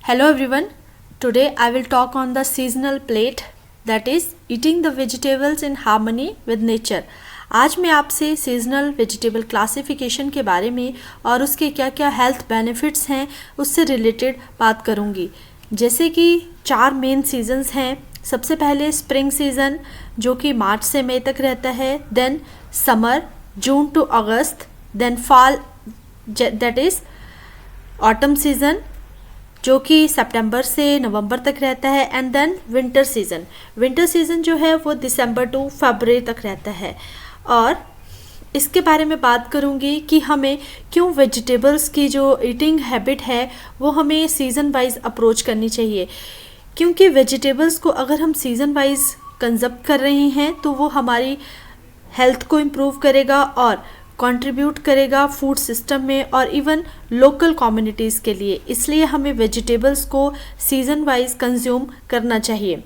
Hello everyone. Today I will talk on the seasonal plate, that is eating the vegetables in harmony with nature. आज मैं आपसे seasonal vegetable classification के बारे में और उसके क्या क्या हेल्थ बेनिफिट्स हैं उससे रिलेटेड बात करूंगी। जैसे कि 4 मेन सीजन्स हैं। सबसे पहले स्प्रिंग सीज़न जो कि मार्च से मई तक रहता है, then summer June to August, then fall that is autumn season जो कि सितंबर से नवंबर तक रहता है, एंड देन विंटर सीज़न जो है वो दिसंबर टू फरवरी तक रहता है। और इसके बारे में बात करूँगी कि हमें क्यों वेजिटेबल्स की जो ईटिंग हैबिट है वो हमें सीज़न वाइज अप्रोच करनी चाहिए, क्योंकि वेजिटेबल्स को अगर हम सीज़न वाइज कंज्यूम कर रहे हैं तो वो हमारी हेल्थ को इम्प्रूव करेगा और कंट्रीब्यूट करेगा फूड सिस्टम में और इवन लोकल कम्युनिटीज़ के लिए। इसलिए हमें वेजिटेबल्स को सीज़न वाइज कंज्यूम करना चाहिए।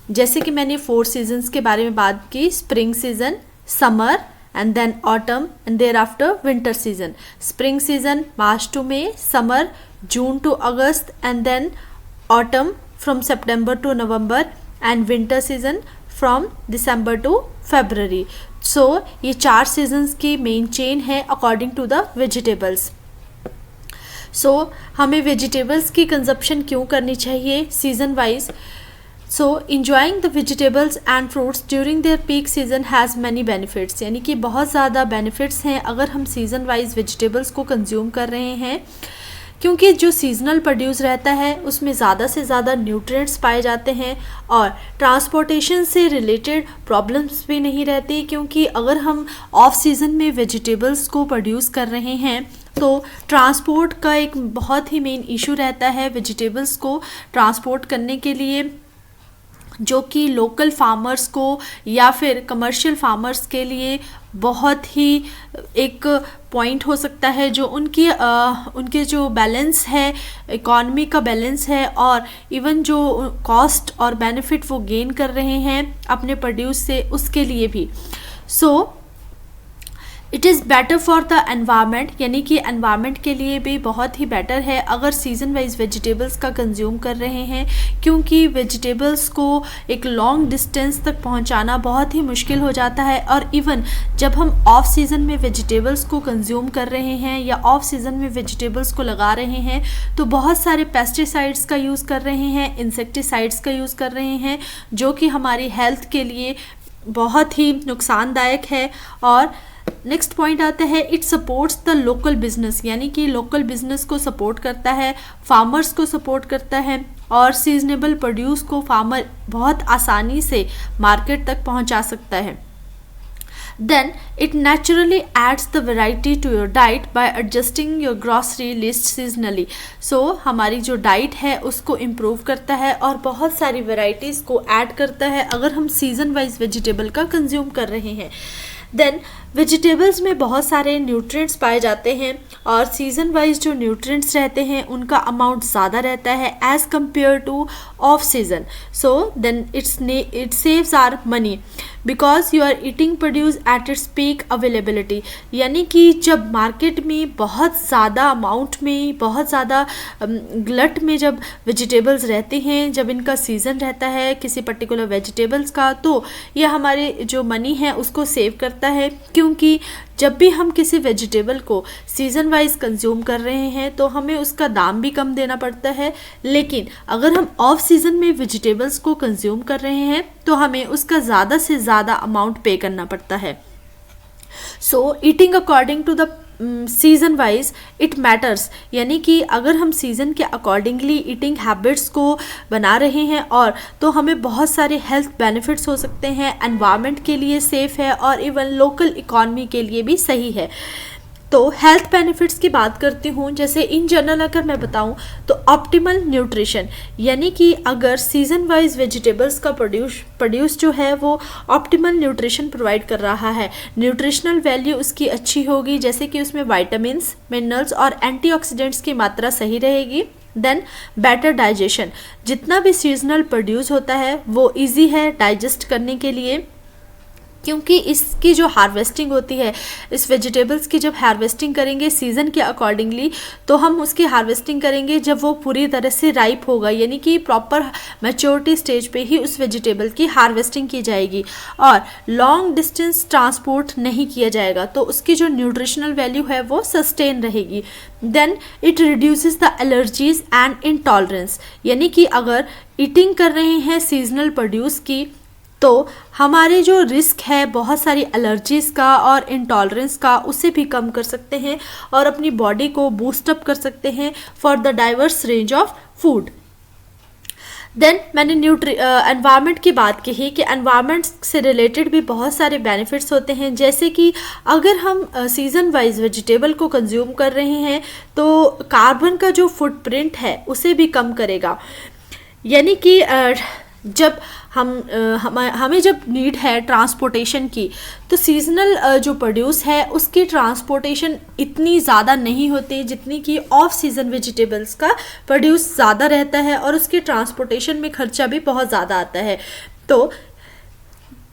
जैसे कि मैंने 4 सीजन्स के बारे में बात की, spring season, summer and then autumn and thereafter winter season. Spring season March to May, summer June to August and then autumn from September to November and winter season from December to February. So ये 4 seasons की main chain है according to the vegetables. So हमें vegetables की consumption क्यों करनी चाहिए season wise? So enjoying the vegetables and fruits during their peak season has many benefits, यानी कि बहुत ज़्यादा बेनिफिट्स हैं अगर हम सीज़न वाइज वेजिटेबल्स को कंज्यूम कर रहे हैं, क्योंकि जो सीजनल प्रोड्यूस रहता है उसमें ज़्यादा से ज़्यादा न्यूट्रिएंट्स पाए जाते हैं और ट्रांसपोर्टेशन से रिलेटेड प्रॉब्लम्स भी नहीं रहती, क्योंकि अगर हम ऑफ सीज़न में वेजिटेबल्स को प्रोड्यूस कर रहे हैं तो ट्रांसपोर्ट का एक बहुत ही मेन इशू रहता है वेजिटेबल्स को ट्रांसपोर्ट करने के लिए, जो कि लोकल फार्मर्स को या फिर कमर्शियल फार्मर्स के लिए बहुत ही एक पॉइंट हो सकता है जो उनके जो बैलेंस है, इकॉनमी का बैलेंस है और इवन जो कॉस्ट और बेनिफिट वो गेन कर रहे हैं अपने प्रोड्यूस से, उसके लिए भी। So it is better for the environment, यानी कि एनवायरनमेंट के लिए भी बहुत ही बेटर है अगर सीज़न वाइज वेजिटेबल्स का कंज्यूम कर रहे हैं, क्योंकि वेजिटेबल्स को एक लॉन्ग डिस्टेंस तक पहुंचाना बहुत ही मुश्किल हो जाता है। और इवन जब हम ऑफ सीज़न में वेजिटेबल्स को कंज्यूम कर रहे हैं या ऑफ सीज़न में वेजिटेबल्स को लगा रहे हैं तो बहुत सारे पेस्टिसाइड्स का यूज़ कर रहे हैं, इंसेक्टिसाइड्स का यूज़ कर रहे हैं, जो कि हमारी हेल्थ के लिए बहुत ही नुकसानदायक है। और नेक्स्ट पॉइंट आता है, it supports the local business, यानी कि लोकल बिजनेस को सपोर्ट करता है, फार्मर्स को सपोर्ट करता है और सीजनेबल प्रोड्यूस को फार्मर बहुत आसानी से मार्केट तक पहुंचा सकता है। Then it naturally adds the variety to your diet by adjusting your grocery list seasonally. So हमारी जो डाइट है उसको इम्प्रूव करता है और बहुत सारी वैरायटीज़ को ऐड करता है अगर हम सीज़न वाइज वेजिटेबल का कंज्यूम कर रहे हैं। देन वेजिटेबल्स में बहुत सारे न्यूट्रिएंट्स पाए जाते हैं और सीज़न वाइज जो न्यूट्रिएंट्स रहते हैं उनका अमाउंट ज़्यादा रहता है as compare to off season. So then it saves our money because you are eating produce at its peak availability, यानी कि जब मार्केट में बहुत ज़्यादा अमाउंट में, बहुत ज़्यादा गलट में जब वेजिटेबल्स रहते हैं, जब इनका सीज़न रहता है किसी पर्टिकुलर वेजिटेबल्स का, तो ये हमारे जो मनी है उसको सेव करता है, क्योंकि जब भी हम किसी वेजिटेबल को सीज़न वाइज कंज्यूम कर रहे हैं तो हमें उसका दाम भी कम देना पड़ता है, लेकिन अगर हम ऑफ सीज़न में वेजिटेबल्स को कंज्यूम कर रहे हैं तो हमें उसका ज़्यादा से ज़्यादा अमाउंट पे करना पड़ता है। So eating according to the season wise it matters, यानी कि अगर हम सीज़न के अकॉर्डिंगली ईटिंग हैबिट्स को बना रहे हैं और तो हमें बहुत सारे हेल्थ बेनिफिट्स हो सकते हैं, एनवायरनमेंट के लिए सेफ़ है और इवन लोकल इकॉनमी के लिए भी सही है। तो हेल्थ बेनिफिट्स की बात करती हूँ। जैसे इन जनरल अगर मैं बताऊँ तो ऑप्टिमल न्यूट्रिशन, यानी कि अगर सीज़न वाइज वेजिटेबल्स का प्रोड्यूस जो है वो ऑप्टिमल न्यूट्रिशन प्रोवाइड कर रहा है, न्यूट्रिशनल वैल्यू उसकी अच्छी होगी, जैसे कि उसमें विटामिन्स, मिनरल्स और एंटीऑक्सीडेंट्स की मात्रा सही रहेगी। देन बेटर डाइजेशन, जितना भी सीजनल प्रोड्यूस होता है वो ईजी है डाइजेस्ट करने के लिए। क्योंकि इसकी जो हार्वेस्टिंग होती है, इस वेजिटेबल्स की जब हार्वेस्टिंग करेंगे सीज़न के अकॉर्डिंगली, तो हम उसकी हार्वेस्टिंग करेंगे जब वो पूरी तरह से राइप होगा, यानी कि प्रॉपर मैच्योरिटी स्टेज पे ही उस वेजिटेबल की हार्वेस्टिंग की जाएगी और लॉन्ग डिस्टेंस ट्रांसपोर्ट नहीं किया जाएगा, तो उसकी जो न्यूट्रिशनल वैल्यू है वो सस्टेन रहेगी। Then it reduces the allergies and intolerance, यानी कि अगर ईटिंग कर रहे हैं सीजनल प्रोड्यूस की तो हमारे जो रिस्क है बहुत सारी एलर्जीज़ का और इंटॉलरेंस का, उसे भी कम कर सकते हैं और अपनी बॉडी को बूस्ट अप कर सकते हैं for the diverse range of food. Then मैंने एनवायरनमेंट की बात की कि एनवायरनमेंट से रिलेटेड भी बहुत सारे बेनिफिट्स होते हैं, जैसे कि अगर हम सीज़न वाइज वेजिटेबल को कंज्यूम कर रहे हैं तो कार्बन का जो फुटप्रिंट है उसे भी कम करेगा, यानी कि जब हमें जब नीड है ट्रांसपोर्टेशन की, तो सीजनल जो प्रोड्यूस है उसकी ट्रांसपोर्टेशन इतनी ज़्यादा नहीं होती जितनी कि ऑफ सीज़न वेजिटेबल्स का प्रोड्यूस ज़्यादा रहता है और उसके ट्रांसपोर्टेशन में खर्चा भी बहुत ज़्यादा आता है। तो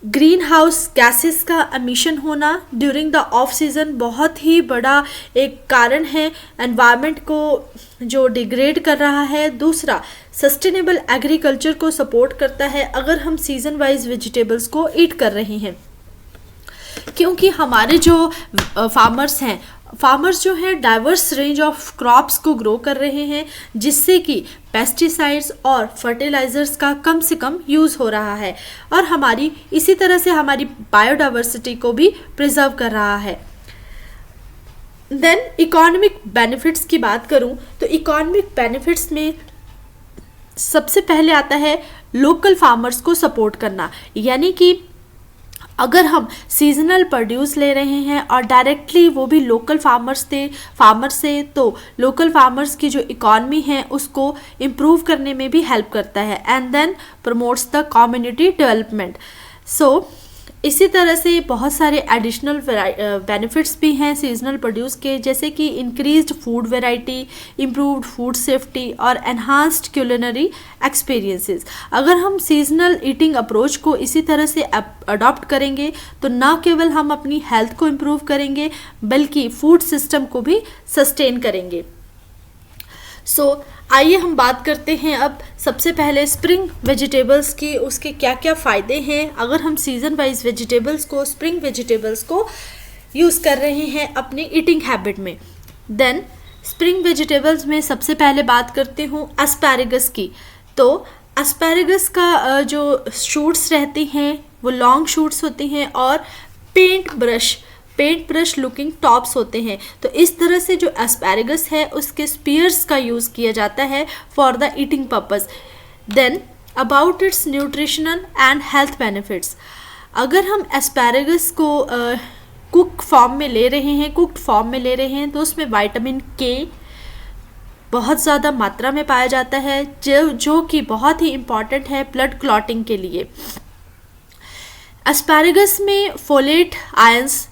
ग्रीन हाउस गैसेस का एमिशन होना ड्यूरिंग द ऑफ सीज़न बहुत ही बड़ा एक कारण है एनवायरनमेंट को जो डिग्रेड कर रहा है। दूसरा, सस्टेनेबल एग्रीकल्चर को सपोर्ट करता है अगर हम सीज़न वाइज वेजिटेबल्स को ईट कर रहे हैं, क्योंकि हमारे जो फार्मर्स जो हैं डाइवर्स रेंज ऑफ क्रॉप्स को ग्रो कर रहे हैं, जिससे कि पेस्टिसाइड्स और फर्टिलाइजर्स का कम से कम यूज़ हो रहा है और हमारी इसी तरह से हमारी बायोडाइवर्सिटी को भी प्रिजर्व कर रहा है। देन इकोनॉमिक बेनिफिट्स की बात करूं तो इकोनॉमिक बेनिफिट्स में सबसे पहले आता है लोकल फार्मर्स को सपोर्ट करना, यानी कि अगर हम सीजनल प्रोड्यूस ले रहे हैं और डायरेक्टली वो भी लोकल फार्मर्स से, तो लोकल फार्मर्स की जो इकॉनमी है उसको इम्प्रूव करने में भी हेल्प करता है and then promotes the community development. So इसी तरह से बहुत सारे एडिशनल बेनिफिट्स भी हैं सीजनल प्रोड्यूस के, जैसे कि increased food variety, improved food safety और एनहांस्ड क्यूलिनरी एक्सपीरियंसेस। अगर हम सीजनल ईटिंग अप्रोच को इसी तरह से अडॉप्ट करेंगे तो न केवल हम अपनी हेल्थ को इम्प्रूव करेंगे बल्कि फूड सिस्टम को भी सस्टेन करेंगे। सो आइए हम बात करते हैं अब सबसे पहले स्प्रिंग वेजिटेबल्स की, उसके क्या क्या फ़ायदे हैं अगर हम सीज़न वाइज वेजिटेबल्स को, स्प्रिंग वेजिटेबल्स को यूज़ कर रहे हैं अपनी ईटिंग हैबिट में। देन स्प्रिंग वेजिटेबल्स में सबसे पहले बात करते हूँ एस्पैरेगस की। तो एस्पैरेगस का जो शूट्स रहती हैं वो लॉन्ग शूट्स होती हैं और पेंट ब्रश लुकिंग टॉप्स होते हैं। तो इस तरह से जो एस्पैरेगस है उसके स्पीयर्स का यूज़ किया जाता है for the eating purpose. Then about its nutritional and health benefits, अगर हम एस्पैरेगस को कुक्ड फॉर्म में ले रहे हैं तो उसमें विटामिन के बहुत ज़्यादा मात्रा में पाया जाता है, जो कि बहुत ही इम्पॉर्टेंट है ब्लड क्लॉटिंग के लिए। एस्पैरेगस में फोलेट आयंस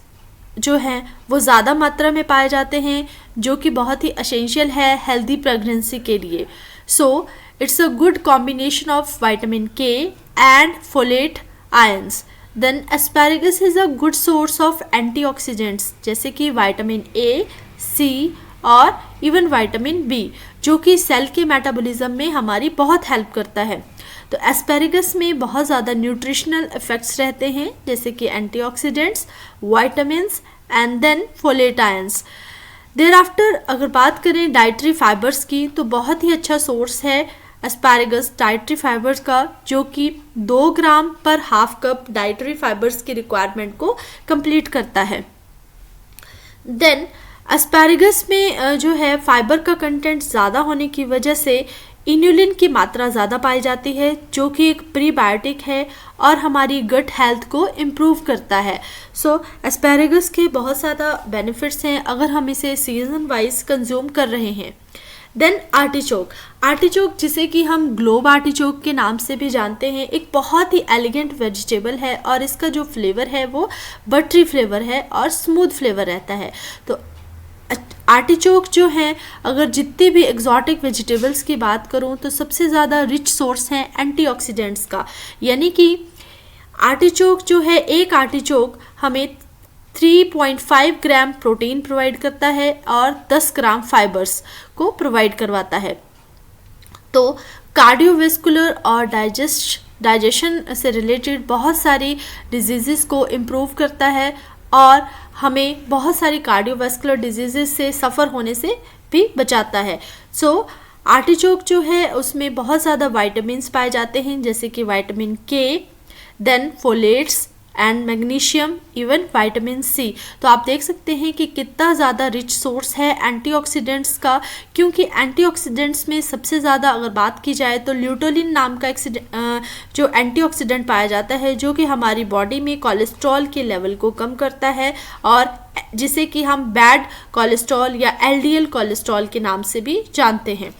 जो हैं वो ज़्यादा मात्रा में पाए जाते हैं, जो कि बहुत ही एसेंशियल है हेल्दी प्रेगनेंसी के लिए। So it's a good combination of vitamin K and folate ions. Then asparagus is a good source of antioxidants, जैसे कि विटामिन ए, सी और इवन विटामिन बी, जो कि सेल के मेटाबॉलिज्म में हमारी बहुत हेल्प करता है। तो एस्पैरेगस में बहुत ज़्यादा न्यूट्रिशनल इफ़ेक्ट्स रहते हैं, जैसे कि antioxidants, vitamins and then folate ions. There after अगर बात करें डाइटरी फाइबर्स की, तो बहुत ही अच्छा सोर्स है एस्पैरेगस डाइटरी फाइबर्स का, जो कि 2 ग्राम पर हाफ कप डाइटरी फाइबर्स की रिक्वायरमेंट को कंप्लीट करता है। देन एस्पैरेगस में जो है फाइबर का कंटेंट ज़्यादा होने की वजह से इन्युलिन की मात्रा ज़्यादा पाई जाती है, जो कि एक प्रीबायोटिक है और हमारी गट हेल्थ को इम्प्रूव करता है। सो एस्पैरेगस के बहुत ज़्यादा बेनिफिट्स हैं अगर हम इसे सीजन वाइज कंज्यूम कर रहे हैं। देन आर्टिचोक जिसे कि हम ग्लोब आर्टिचोक के नाम से भी जानते हैं, एक बहुत ही एलिगेंट वेजिटेबल है और इसका जो फ्लेवर है वो बटरी फ्लेवर है और स्मूथ फ्लेवर रहता है। तो आर्टिचोक जो है, अगर जितनी भी एग्जॉटिक वेजिटेबल्स की बात करूं तो सबसे ज़्यादा रिच सोर्स है एंटीऑक्सीडेंट्स का, यानी कि आर्टिचोक जो है, एक आर्टिचोक हमें 3.5 ग्राम प्रोटीन प्रोवाइड करता है और 10 ग्राम फाइबर्स को प्रोवाइड करवाता है। तो कार्डियोवेस्कुलर और डाइजेशन से रिलेटेड बहुत सारी डिजीज़ को इम्प्रूव करता है और हमें बहुत सारी कार्डियोवेस्कुलर डिजीज़ से सफ़र होने से भी बचाता है। सो आर्टिचोक जो है उसमें बहुत ज़्यादा वाइटामिन्स पाए जाते हैं, जैसे कि vitamin K, then folates and magnesium, even vitamin C. तो आप देख सकते हैं कि कितना ज़्यादा रिच सोर्स है एंटीऑक्सीडेंट्स का, क्योंकि एंटीऑक्सीडेंट्स में सबसे ज़्यादा अगर बात की जाए तो ल्यूटोलिन नाम का जो एंटीऑक्सीडेंट पाया जाता है, जो कि हमारी बॉडी में कोलेस्ट्रॉल के लेवल को कम करता है और जिसे कि हम बैड कोलेस्ट्रॉल या एलडीएल कोलेस्ट्रॉल के नाम से भी जानते हैं।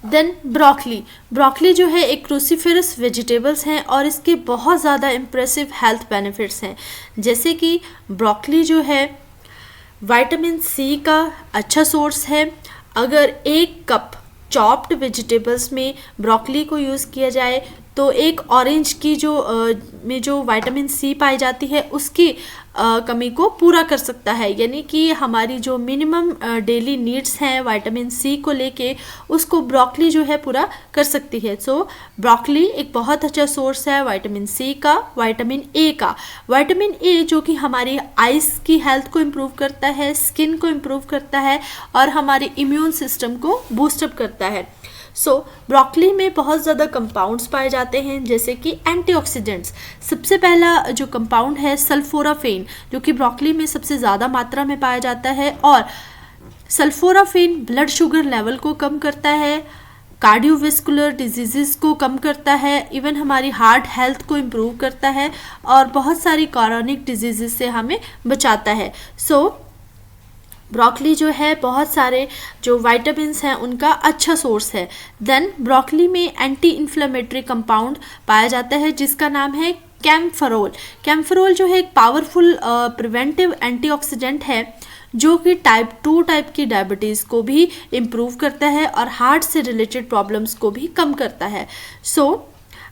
देन ब्रोकली जो है एक क्रूसीफेरस वेजिटेबल्स हैं और इसके बहुत ज़्यादा इम्प्रेसिव हेल्थ बेनिफिट्स हैं, जैसे कि ब्रोकली जो है विटामिन सी का अच्छा सोर्स है। अगर 1 कप चॉप्ड वेजिटेबल्स में ब्रोकली को यूज़ किया जाए तो एक ऑरेंज की में जो विटामिन सी पाई जाती है उसकी कमी को पूरा कर सकता है, यानी कि हमारी जो मिनिमम डेली नीड्स हैं विटामिन सी को लेके उसको ब्रोकली जो है पूरा कर सकती है। सो ब्रोकली एक बहुत अच्छा सोर्स है विटामिन सी का, विटामिन ए का। विटामिन ए जो कि हमारी आइज़ की हेल्थ को इम्प्रूव करता है, स्किन को इम्प्रूव करता है और हमारे इम्यून सिस्टम को बूस्टअप करता है। सो ब्रोकली में बहुत ज़्यादा कंपाउंड्स पाए जाते हैं, जैसे कि एंटीऑक्सीडेंट्स। सबसे पहला जो कंपाउंड है सल्फोराफेन, जो कि ब्रोकली में सबसे ज़्यादा मात्रा में पाया जाता है और सल्फोराफेन ब्लड शुगर लेवल को कम करता है, कार्डियोवेस्कुलर डिजीज़ को कम करता है, इवन हमारी हार्ट हेल्थ को इम्प्रूव करता है और बहुत सारी क्रॉनिक डिजीज़ से हमें बचाता है। सो ब्रोकली जो है बहुत सारे जो विटामिन्स हैं उनका अच्छा सोर्स है। देन ब्रोकली में एंटी इन्फ्लेमेटरी कंपाउंड पाया जाता है जिसका नाम है कैम्फेरोल। कैम्फेरोल जो है एक पावरफुल प्रिवेंटिव एंटीऑक्सीडेंट है जो कि टाइप 2 की डायबिटीज़ को भी इम्प्रूव करता है और हार्ट से रिलेटेड प्रॉब्लम्स को भी कम करता है। सो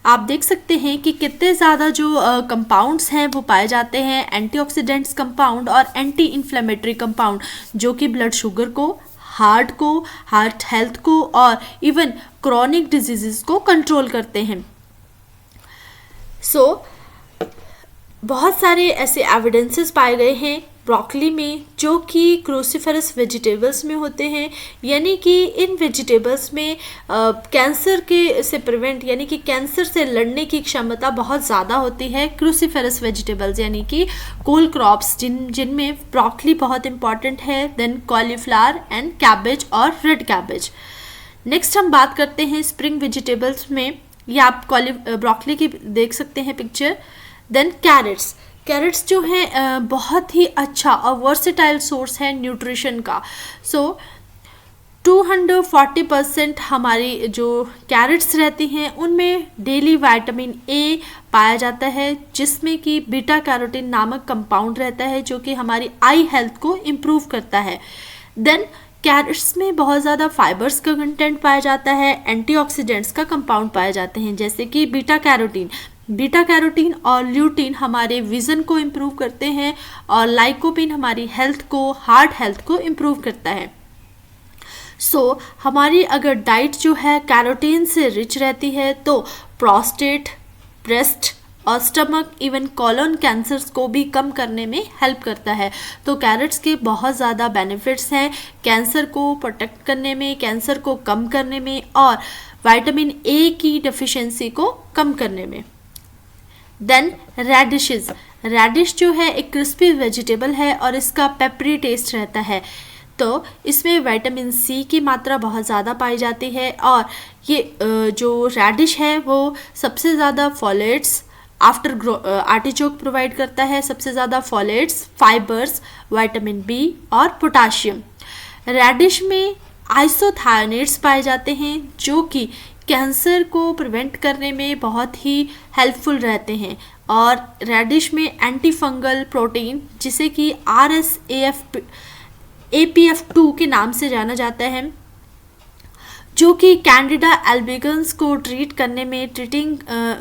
आप देख सकते हैं कि कितने ज़्यादा जो कंपाउंड्स हैं वो पाए जाते हैं, एंटीऑक्सीडेंट्स कंपाउंड और एंटी इन्फ्लेमेटरी कंपाउंड, जो कि ब्लड शुगर को, हार्ट हेल्थ को और इवन क्रॉनिक डिजीज़ को कंट्रोल करते हैं। सो बहुत सारे ऐसे एविडेंसेस पाए गए हैं ब्रोकली में जो कि क्रूसीफेरस वेजिटेबल्स में होते हैं, यानी कि इन वेजिटेबल्स में कैंसर के से प्रिवेंट यानी कि कैंसर से लड़ने की क्षमता बहुत ज़्यादा होती है। क्रूसीफेरस वेजिटेबल्स यानी कि कोल क्रॉप्स जिनमें ब्रोकली बहुत इंपॉर्टेंट है, देन कॉलीफ्लावर एंड कैबेज और रेड कैबेज। नेक्स्ट हम बात करते हैं स्प्रिंग वेजिटेबल्स में, या आप ब्रोकली की देख सकते हैं पिक्चर। देन कैरेट्स जो है बहुत ही अच्छा और वर्सेटाइल सोर्स है न्यूट्रिशन का। सो 240% हमारी जो कैरेट्स रहती हैं उनमें डेली विटामिन ए पाया जाता है, जिसमें कि बीटा कैरोटीन नामक कंपाउंड रहता है जो कि हमारी आई हेल्थ को इम्प्रूव करता है। देन कैरेट्स में बहुत ज़्यादा फाइबर्स का कंटेंट पाया जाता है, एंटीऑक्सीडेंट्स का कंपाउंड पाए जाते हैं जैसे कि बीटा कैरोटीन और ल्यूटीन हमारे विज़न को इम्प्रूव करते हैं और लाइकोपिन हमारी हेल्थ को, हार्ट हेल्थ को इम्प्रूव करता है। सो हमारी अगर डाइट जो है कैरोटीन से रिच रहती है तो प्रोस्टेट, ब्रेस्ट और स्टमक, इवन कॉलन कैंसर्स को भी कम करने में हेल्प करता है। तो कैरेट्स के बहुत ज़्यादा बेनिफिट्स हैं कैंसर को प्रोटेक्ट करने में, कैंसर को कम करने में और विटामिन ए की डेफिशिएंसी को कम करने में। देन रेडिश जो है एक क्रिस्पी वेजिटेबल है और इसका पेपरी टेस्ट रहता है, तो इसमें विटामिन सी की मात्रा बहुत ज़्यादा पाई जाती है और ये जो रेडिश है वो सबसे ज़्यादा फॉलेट्स आफ्टर आर्टिचोक प्रोवाइड करता है, सबसे ज़्यादा फॉलेट्स, फाइबर्स, विटामिन बी और पोटाशियम। रेडिश में आइसोथायोनेट्स पाए जाते हैं जो कि कैंसर को प्रिवेंट करने में बहुत ही हेल्पफुल रहते हैं और रेडिश में एंटी फंगल प्रोटीन जिसे कि APF2 के नाम से जाना जाता है, जो कि कैंडिडा एल्बिगन्स को ट्रीट करने में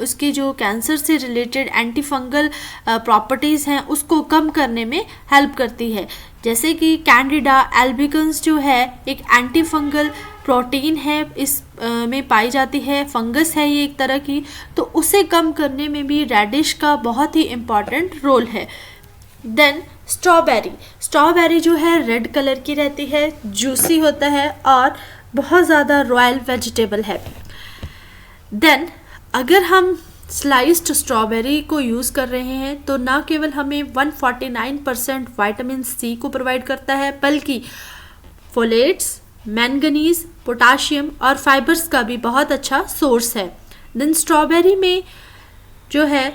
उसकी जो कैंसर से रिलेटेड एंटी फंगल प्रॉपर्टीज़ हैं उसको कम करने में हेल्प करती है। जैसे कि कैंडिडा एल्बिगन्स जो है एक एंटी फंगल प्रोटीन है, इस में पाई जाती है, फंगस है ये एक तरह की, तो उसे कम करने में भी रेडिश का बहुत ही इम्पॉर्टेंट रोल है। देन स्ट्रॉबेरी जो है रेड कलर की रहती है, जूसी होता है और बहुत ज़्यादा रॉयल वेजिटेबल है। देन अगर हम स्लाइस्ड स्ट्रॉबेरी को यूज़ कर रहे हैं तो ना केवल हमें 149% विटामिन सी को प्रोवाइड करता है, बल्कि फोलेट्स, मैंगनीज, पोटाशियम और फाइबर्स का भी बहुत अच्छा सोर्स है। देन स्ट्रॉबेरी में जो है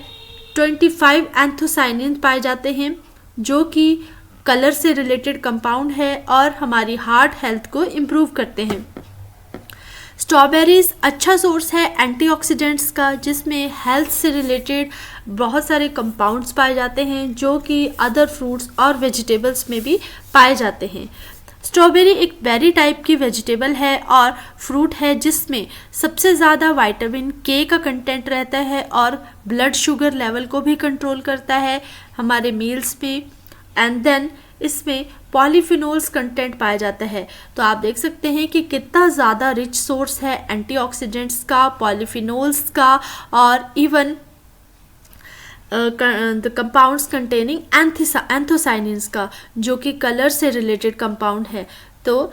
25 एंथोसाइनिन पाए जाते हैं, जो कि कलर से रिलेटेड कंपाउंड है और हमारी हार्ट हेल्थ को इम्प्रूव करते हैं। स्ट्रॉबेरीज अच्छा सोर्स है एंटीऑक्सीडेंट्स का, जिसमें हेल्थ से रिलेटेड बहुत सारे कंपाउंड्स पाए जाते हैं जो कि अदर फ्रूट्स और वेजिटेबल्स में भी पाए जाते हैं। स्ट्रॉबेरी एक बेरी टाइप की वेजिटेबल है और फ्रूट है जिसमें सबसे ज़्यादा विटामिन के का कंटेंट रहता है और ब्लड शुगर लेवल को भी कंट्रोल करता है हमारे मील्स में। एंड देन इसमें पॉलीफिनोल्स कंटेंट पाया जाता है। तो आप देख सकते हैं कि कितना ज़्यादा रिच सोर्स है एंटीऑक्सीडेंट्स का, पॉलीफिनोल्स का और even the compounds containing anthocyanins का, जो कि कलर से रिलेटेड कंपाउंड है। तो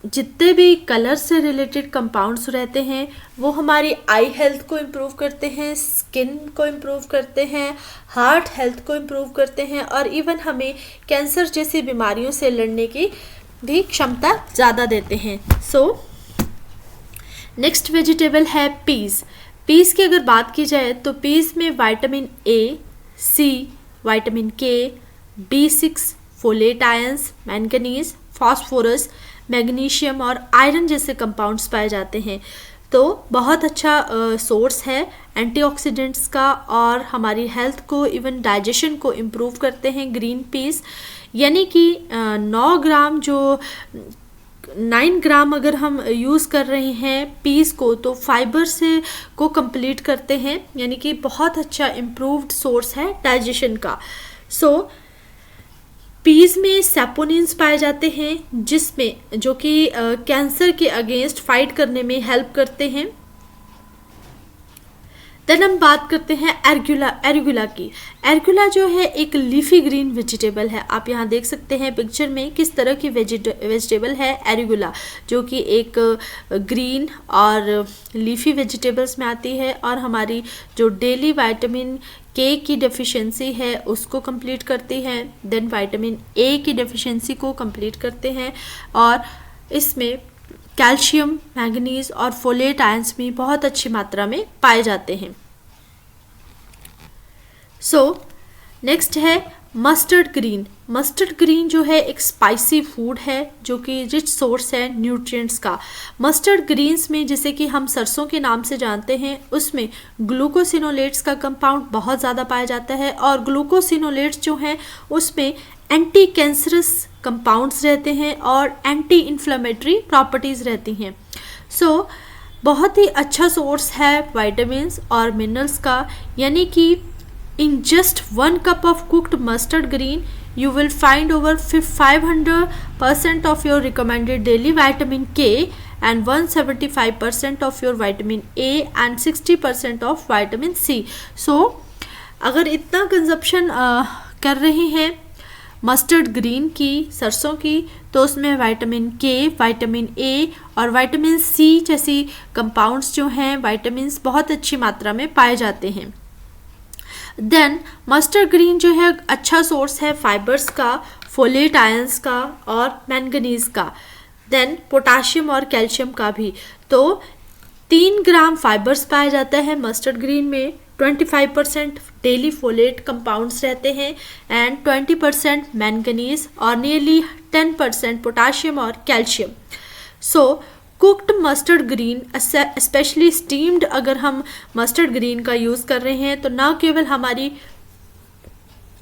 जितने भी कलर से रिलेटेड कंपाउंड्स रहते हैं वो हमारी आई हेल्थ को इम्प्रूव करते हैं, स्किन को इम्प्रूव करते हैं, हार्ट हेल्थ को इम्प्रूव करते हैं और इवन हमें कैंसर जैसी बीमारियों से लड़ने की भी क्षमता ज़्यादा देते हैं। सो नेक्स्ट वेजिटेबल है पीस। पीस की अगर बात की जाए तो पीस में विटामिन ए, सी, विटामिन के, B6, folate ions, manganese, phosphorus, magnesium और आयरन जैसे कंपाउंड्स पाए जाते हैं। तो बहुत अच्छा सोर्स है एंटीऑक्सीडेंट्स का और हमारी हेल्थ को, इवन डाइजेशन को इम्प्रूव करते हैं ग्रीन पीस। यानी कि 9 ग्राम अगर हम यूज़ कर रहे हैं पीस को तो फाइबर से को कंप्लीट करते हैं, यानी कि बहुत अच्छा इम्प्रूव्ड सोर्स है डाइजेशन का। सो पीस में सैपोनिन्स पाए जाते हैं जिसमें जो कि कैंसर के अगेंस्ट फाइट करने में हेल्प करते हैं। देन हम बात करते हैं एरिगुला की। एरिगुला जो है एक लीफी ग्रीन वेजिटेबल है। आप यहाँ देख सकते हैं पिक्चर में किस तरह की वेजिटेबल है एरिगुला, जो कि एक ग्रीन और लीफी वेजिटेबल्स में आती है और हमारी जो डेली विटामिन के की डेफिशिएंसी है उसको कंप्लीट करती हैं। देन विटामिन ए की डेफिशिएंसी को कंप्लीट करते हैं और इसमें कैल्शियम, मैंगनीज और फोलेट आयंस भी बहुत अच्छी मात्रा में पाए जाते हैं। सो नेक्स्ट है मस्टर्ड ग्रीन। मस्टर्ड ग्रीन जो है एक स्पाइसी फूड है जो कि रिच सोर्स है न्यूट्रिएंट्स का। मस्टर्ड ग्रीन्स में, जैसे कि हम सरसों के नाम से जानते हैं, उसमें ग्लूकोसिनोलेट्स का कंपाउंड बहुत ज़्यादा पाया जाता है और ग्लूकोसिनोलेट्स जो हैं उसमें एंटी कैंसरस कंपाउंड्स रहते हैं और एंटी इन्फ्लेमेटरी प्रॉपर्टीज़ रहती हैं। सो बहुत ही अच्छा सोर्स है विटामिन्स और मिनरल्स का। यानी कि in just 1 cup of cooked mustard green you will find over 500% of your recommended daily vitamin K and 175% of your vitamin A and 60% of vitamin C. So अगर इतना कंजप्शन कर रहे हैं मस्टर्ड ग्रीन की, सरसों की, तो उसमें विटामिन के, विटामिन ए और विटामिन सी जैसी कंपाउंड्स जो हैं विटामिन्स बहुत अच्छी मात्रा में पाए जाते हैं। देन मस्टर्ड ग्रीन जो है अच्छा सोर्स है फाइबर्स का, फोलेट आयंस का और मैंगनीज का। देन पोटाशियम और कैल्शियम का भी। तो 3 ग्राम फाइबर्स पाया जाता है मस्टर्ड ग्रीन में, 25% डेली फोलेट कंपाउंड्स रहते हैं एंड 20% मैंगनीज और नियरली 10% पोटाशियम और calcium. So cooked mustard green, specially steamed अगर हम मस्टर्ड ग्रीन का यूज़ कर रहे हैं तो ना केवल हमारी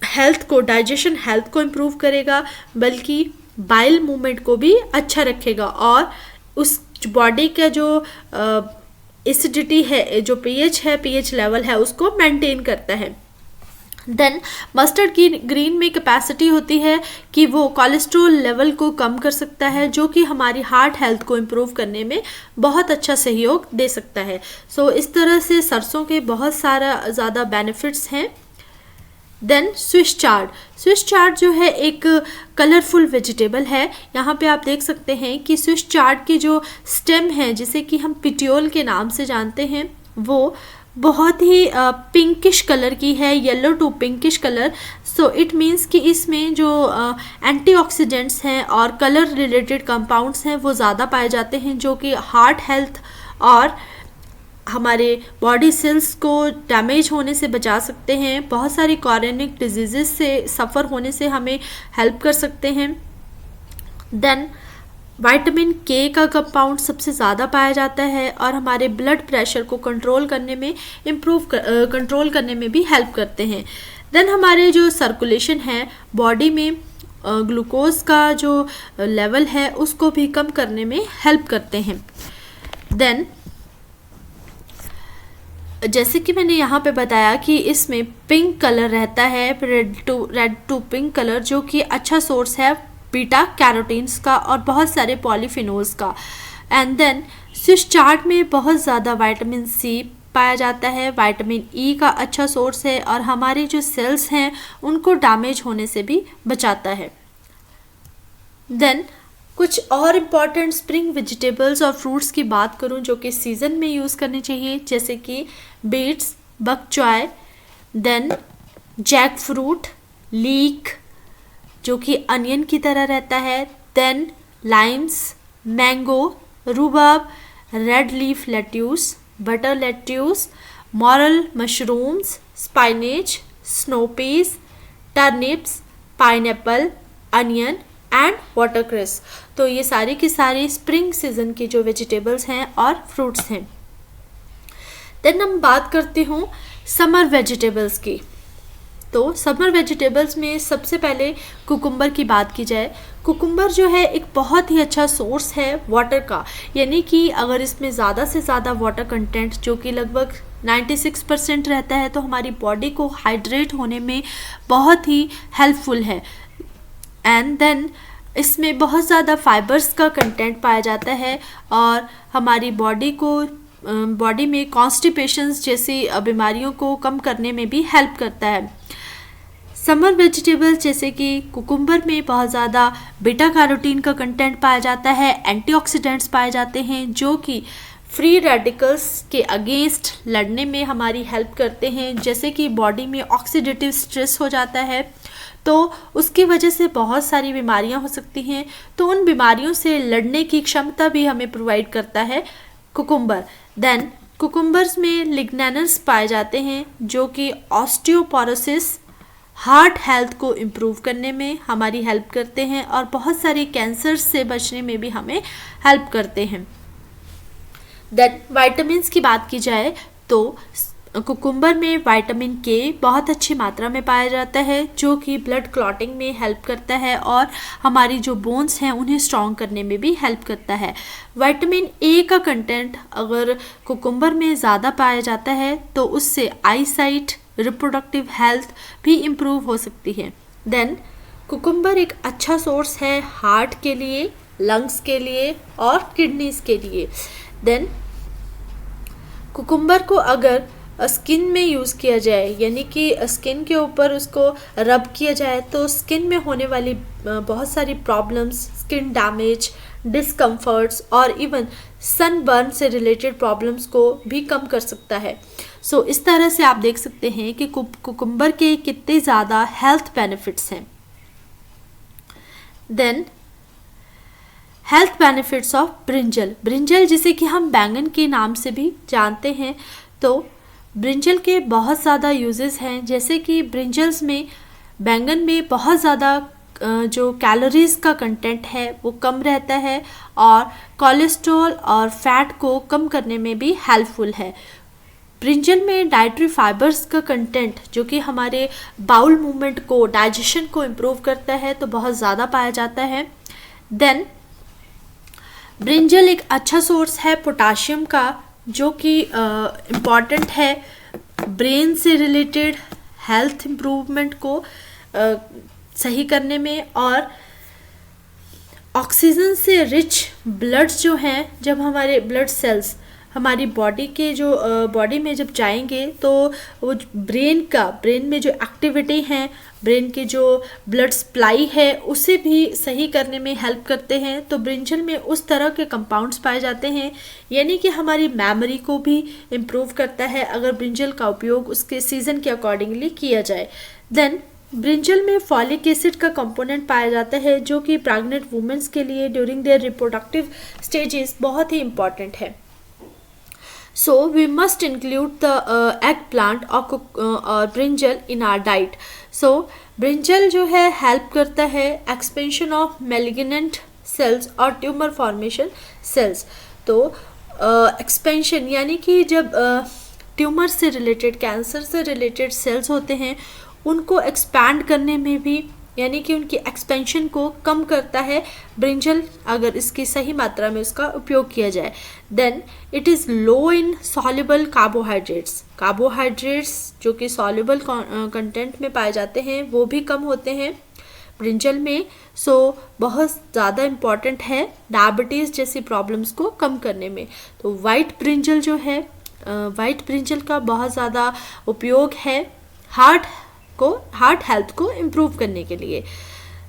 हेल्थ को, डाइजेशन हेल्थ को इम्प्रूव करेगा, बल्कि बाइल मूवमेंट को भी अच्छा रखेगा और उस बॉडी का जो एसिडिटी है, जो पीएच है, पीएच लेवल है, उसको मेंटेन करता है। देन मस्टर्ड ग्रीन में कैपेसिटी होती है कि वो कोलेस्ट्रॉल लेवल को कम कर सकता है, जो कि हमारी हार्ट हेल्थ को इम्प्रूव करने में बहुत अच्छा सहयोग दे सकता है। सो इस तरह से सरसों के बहुत सारा ज़्यादा बेनिफिट्स हैं। देन स्विस चार्ड जो है एक कलरफुल वेजिटेबल है। यहाँ पे आप देख सकते हैं कि स्विस चार्ड की जो स्टेम है, जिसे कि हम पिटियोल के नाम से जानते हैं, वो बहुत ही पिंकिश कलर की है, yellow to pinkish colour. So it means कि इसमें जो एंटीऑक्सीडेंट्स हैं और कलर रिलेटेड कंपाउंड्स हैं वो ज़्यादा पाए जाते हैं, जो कि हार्ट हेल्थ और हमारे बॉडी सेल्स को डैमेज होने से बचा सकते हैं, बहुत सारी कॉर्निक डिजीज़ से सफ़र होने से हमें हेल्प कर सकते हैं। देन विटामिन के का कंपाउंड सबसे ज़्यादा पाया जाता है और हमारे ब्लड प्रेशर को कंट्रोल करने में कंट्रोल करने में भी हेल्प करते हैं। देन हमारे जो सर्कुलेशन है बॉडी में, ग्लूकोज का जो लेवल है उसको भी कम करने में हेल्प करते हैं। देन जैसे कि मैंने यहाँ पे बताया कि इसमें पिंक कलर रहता है, रेड टू पिंक कलर, जो कि अच्छा सोर्स है बीटा कैरोटीन्स का और बहुत सारे पॉलीफिनोल्स का। एंड देन स्विस चार्ट में बहुत ज़्यादा विटामिन सी पाया जाता है, विटामिन ई का अच्छा सोर्स है और हमारे जो सेल्स हैं उनको डैमेज होने से भी बचाता है। देन कुछ और इम्पॉर्टेंट स्प्रिंग वेजिटेबल्स और फ्रूट्स की बात करूं जो कि सीज़न में यूज़ करने चाहिए, जैसे कि beets, bok choy, then jack fruit, leek जो कि अनियन की तरह रहता है, then limes, mango, rhubarb, red leaf lettuce, butter lettuce, morel mushrooms, spinach, snow peas, turnips, pineapple, onion and watercress. तो ये सारी की सारी स्प्रिंग सीजन की जो वेजिटेबल्स हैं और फ्रूट्स हैं। देन हम बात करते हूँ समर वेजिटेबल्स की। तो समर वेजिटेबल्स में सबसे पहले कुकुम्बर की बात की जाए। कुकुम्बर जो है एक बहुत ही अच्छा सोर्स है वाटर का, यानी कि अगर इसमें ज़्यादा से ज़्यादा वाटर कंटेंट जो कि लगभग 96% रहता है तो हमारी बॉडी को हाइड्रेट होने में बहुत ही हेल्पफुल है। एंड देन इसमें बहुत ज़्यादा फाइबर्स का कंटेंट पाया जाता है और हमारी बॉडी में कॉन्स्टिपेशंस जैसी बीमारियों को कम करने में भी हेल्प करता है। समर वेजिटेबल्स जैसे कि कुकुम्बर में बहुत ज़्यादा बीटा कैरोटीन का कंटेंट पाया जाता है, एंटीऑक्सीडेंट्स पाए जाते हैं जो कि फ्री रेडिकल्स के अगेंस्ट लड़ने में हमारी हेल्प करते हैं। जैसे कि बॉडी में ऑक्सीडेटिव स्ट्रेस हो जाता है तो उसकी वजह से बहुत सारी बीमारियां हो सकती हैं, तो उन बीमारियों से लड़ने की क्षमता भी हमें प्रोवाइड करता है कुकुम्बर। देन कुकुम्बर्स में लिग्नैनस पाए जाते हैं जो कि ऑस्टियोपोरोसिस, हार्ट हेल्थ को इम्प्रूव करने में हमारी हेल्प करते हैं और बहुत सारे कैंसर से बचने में भी हमें हेल्प करते हैं। देन विटामिन्स की बात की जाए तो कुकुम्बर में विटामिन के बहुत अच्छी मात्रा में पाया जाता है जो कि ब्लड क्लॉटिंग में हेल्प करता है और हमारी जो बोन्स हैं उन्हें स्ट्रॉन्ग करने में भी हेल्प करता है। विटामिन ए का कंटेंट अगर कुकुम्बर में ज़्यादा पाया जाता है तो उससे आईसाइट, रिप्रोडक्टिव हेल्थ भी इम्प्रूव हो सकती है। देन कुकुम्बर एक अच्छा सोर्स है हार्ट के लिए, लंग्स के लिए और किडनीज के लिए। देन कुकुम्बर को अगर स्किन में यूज़ किया जाए, यानी कि स्किन के ऊपर उसको रब किया जाए, तो स्किन में होने वाली बहुत सारी प्रॉब्लम्स, स्किन डैमेज, डिस्कम्फर्ट्स और इवन सनबर्न से रिलेटेड प्रॉब्लम्स को भी कम कर सकता है। सो इस तरह से आप देख सकते हैं कि कुकुम्बर के कितने ज़्यादा हेल्थ बेनिफिट्स हैं। Then health benefits of brinjal जिसे कि हम बैंगन के नाम से भी जानते हैं। तो ब्रिंजल के बहुत ज़्यादा यूजेस हैं, जैसे कि ब्रिंजल्स में, बैंगन में बहुत ज़्यादा जो कैलोरीज़ का कंटेंट है वो कम रहता है और कोलेस्ट्रॉल और फैट को कम करने में भी हेल्पफुल है। ब्रिंजल में डाइटरी फाइबर्स का कंटेंट जो कि हमारे बाउल मूवमेंट को, डाइजेशन को इम्प्रूव करता है, तो बहुत ज़्यादा पाया जाता है। देन ब्रिंजल एक अच्छा सोर्स है पोटाशियम का, जो कि इम्पॉर्टेंट है ब्रेन से रिलेटेड हेल्थ इम्प्रूवमेंट को सही करने में, और ऑक्सीजन से रिच ब्लड जो हैं, जब हमारे ब्लड सेल्स हमारी बॉडी के जो बॉडी में जब जाएंगे तो वो ब्रेन में जो एक्टिविटी हैं, ब्रेन की जो ब्लड सप्लाई है उसे भी सही करने में हेल्प करते हैं। तो ब्रिंजल में उस तरह के कंपाउंड्स पाए जाते हैं, यानी कि हमारी मेमोरी को भी इम्प्रूव करता है अगर ब्रिंजल का उपयोग उसके सीज़न के अकॉर्डिंगली किया जाए। देन ब्रिंजल में फॉलिक एसिड का कंपोनेंट पाया जाता है, जो कि प्रेग्नेंट वुमेन्स के लिए ड्यूरिंग देयर रिप्रोडक्टिव स्टेजेस बहुत ही इम्पॉर्टेंट है। So we must include the eggplant or brinjal in our diet. So brinjal जो है हेल्प करता है एक्सपेंशन ऑफ मेलिग्नेंट सेल्स और ट्यूमर फॉर्मेशन सेल्स। तो एक्सपेंशन यानी कि जब ट्यूमर से रिलेटेड, कैंसर से रिलेटेड सेल्स होते हैं उनको एक्सपैंड करने में भी, यानी कि उनकी एक्सपेंशन को कम करता है ब्रिंजल, अगर इसकी सही मात्रा में उसका उपयोग किया जाए। Then it is low in soluble carbohydrates जो कि सॉल्युबल कंटेंट में पाए जाते हैं वो भी कम होते हैं ब्रिंजल में। सो बहुत ज़्यादा इम्पॉर्टेंट है डायबिटीज़ जैसी प्रॉब्लम्स को कम करने में। तो वाइट ब्रिंजल जो है, वाइट ब्रिंजल का बहुत ज़्यादा उपयोग है हार्ट हेल्थ को इम्प्रूव करने के लिए।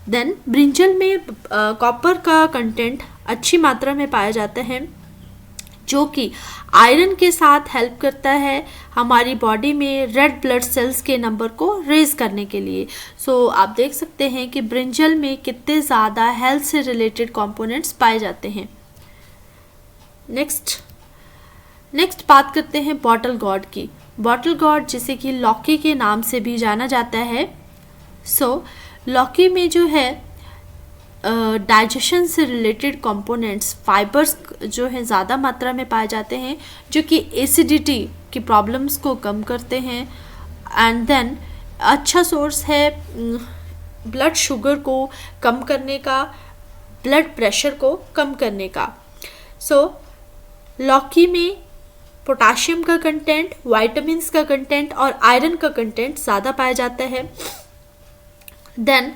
देन ब्रिंजल में कॉपर का कंटेंट अच्छी मात्रा में पाया जाता है, जो कि आयरन के साथ हेल्प करता है हमारी बॉडी में रेड ब्लड सेल्स के नंबर को रेज करने के लिए। सो आप देख सकते हैं कि ब्रिंजल में कितने ज़्यादा हेल्थ से रिलेटेड कंपोनेंट्स पाए जाते हैं। नेक्स्ट बात करते हैं बॉटल गॉर्ड की। बॉटल गॉर्ड जिसे कि लौकी के नाम से भी जाना जाता है। लौकी में जो है डाइजेशन से रिलेटेड कंपोनेंट्स, फाइबर्स जो है ज़्यादा मात्रा में पाए जाते हैं, जो कि एसिडिटी की प्रॉब्लम्स को कम करते हैं। एंड देन अच्छा सोर्स है ब्लड शुगर को कम करने का, ब्लड प्रेशर को कम करने का। लौकी में पोटाशियम का कंटेंट, वाइटामिन्स का कंटेंट और आयरन का कंटेंट ज़्यादा पाया जाता है। देन